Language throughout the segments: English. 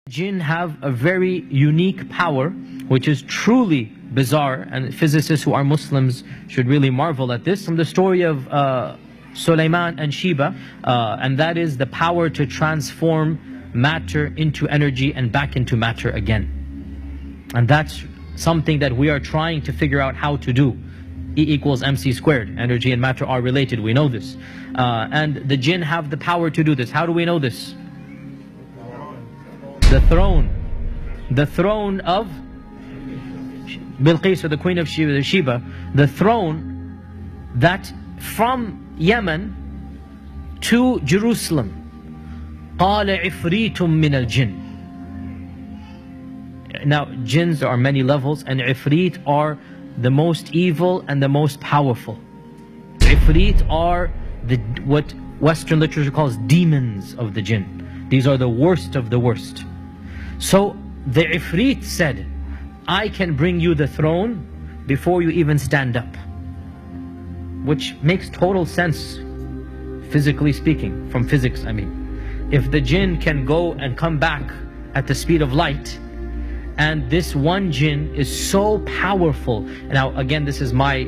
Jinn have a very unique power, which is truly bizarre, and physicists who are Muslims should really marvel at this. From the story of Sulaiman and Sheba, and that is the power to transform matter into energy and back into matter again. And that's something that we are trying to figure out how to do. E equals mc squared. Energy and matter are related, we know this. And the jinn have the power to do this. How do we know this? The throne of Bilqis, or the queen of Sheba, the throne that from Yemen to Jerusalem. قال عفريت من الجن. Now, jinns, there are many levels, and ifrit are the most evil and the most powerful. Ifrit are what Western literature calls demons of the jinn. These are the worst of the worst. So the ifrit said, I can bring you the throne before you even stand up. Which makes total sense, physically speaking, from physics I mean. If the jinn can go and come back at the speed of light, and this one jinn is so powerful. Now again, this is my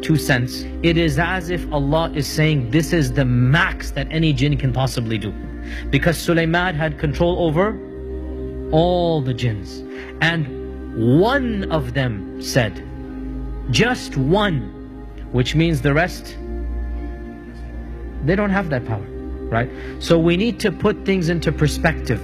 2 cents. It is as if Allah is saying this is the max that any jinn can possibly do. Because Sulaiman had control over all the jinns. And one of them said, just one, which means the rest, they don't have that power, right? So we need to put things into perspective,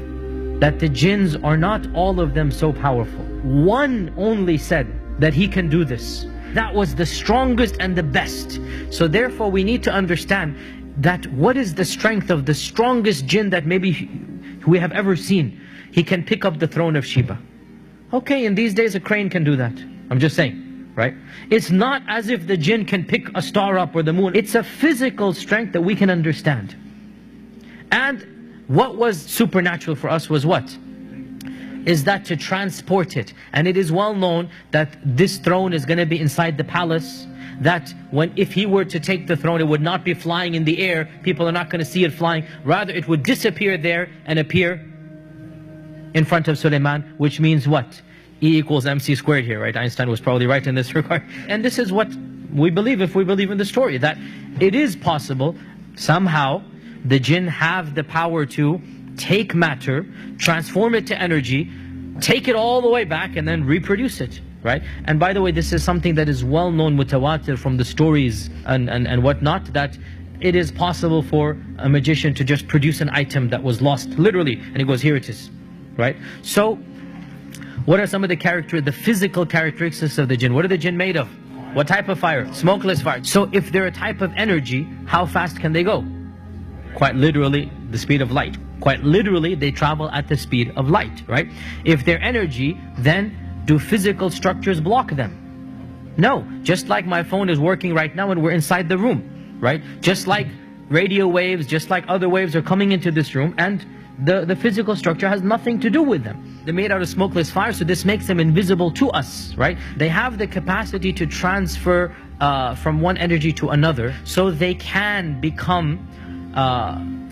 that the jinns are not all of them so powerful. One only said that he can do this. That was the strongest and the best. So therefore we need to understand that what is the strength of the strongest jinn that maybe we have ever seen. He can pick up the throne of Sheba. Okay, in these days a crane can do that. I'm just saying, right? It's not as if the jinn can pick a star up or the moon. It's a physical strength that we can understand. And what was supernatural for us was what? Is that to transport it. And it is well known that this throne is going to be inside the palace. That if he were to take the throne, it would not be flying in the air. People are not going to see it flying. Rather, it would disappear there and appear in front of Sulaiman, which means what? E equals mc squared here, right? Einstein was probably right in this regard. And this is what we believe, if we believe in the story, that it is possible somehow the jinn have the power to take matter, transform it to energy, take it all the way back and then reproduce it, right? And by the way, this is something that is well known, mutawatir, from the stories and whatnot, that it is possible for a magician to just produce an item that was lost, literally, and he goes, here it is, right? So what are some of the physical characteristics of the jinn? What are the jinn made of? What type of fire? Smokeless fire. So if they're a type of energy, how fast can they go? Quite literally, the speed of light. Quite literally, they travel at the speed of light, right? If they're energy, then do physical structures block them? No. Just like my phone is working right now and we're inside the room, right? Just like radio waves, just like other waves are coming into this room, and the physical structure has nothing to do with them. They're made out of smokeless fire, so this makes them invisible to us, right? They have the capacity to transfer from one energy to another, so they can become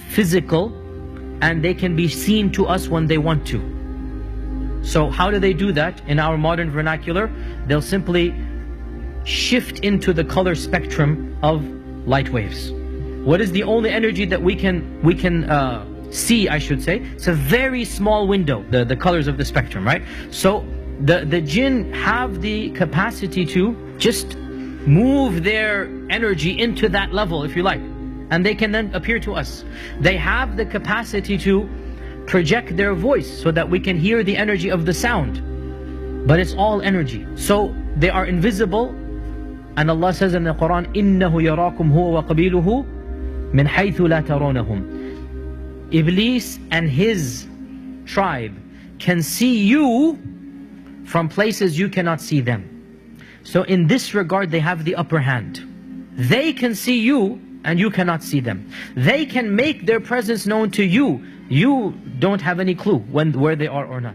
physical, and they can be seen to us when they want to. So how do they do that? In our modern vernacular, they'll simply shift into the color spectrum of light waves. What is the only energy that we can see, I should say? It's a very small window, the colors of the spectrum, right? So the jinn have the capacity to just move their energy into that level, if you like, and they can then appear to us. They have the capacity to project their voice so that we can hear the energy of the sound, but it's all energy. So they are invisible, and Allah says in the Quran, إِنَّهُ يَرَاكُمْ هُوَ وَقَبِيلُهُ مِنْ حَيْثُ لَا تَرَوْنَهُمْ. Iblis and his tribe can see you from places you cannot see them. So in this regard, they have the upper hand. They can see you and you cannot see them. They can make their presence known to you. You don't have any clue where they are or not.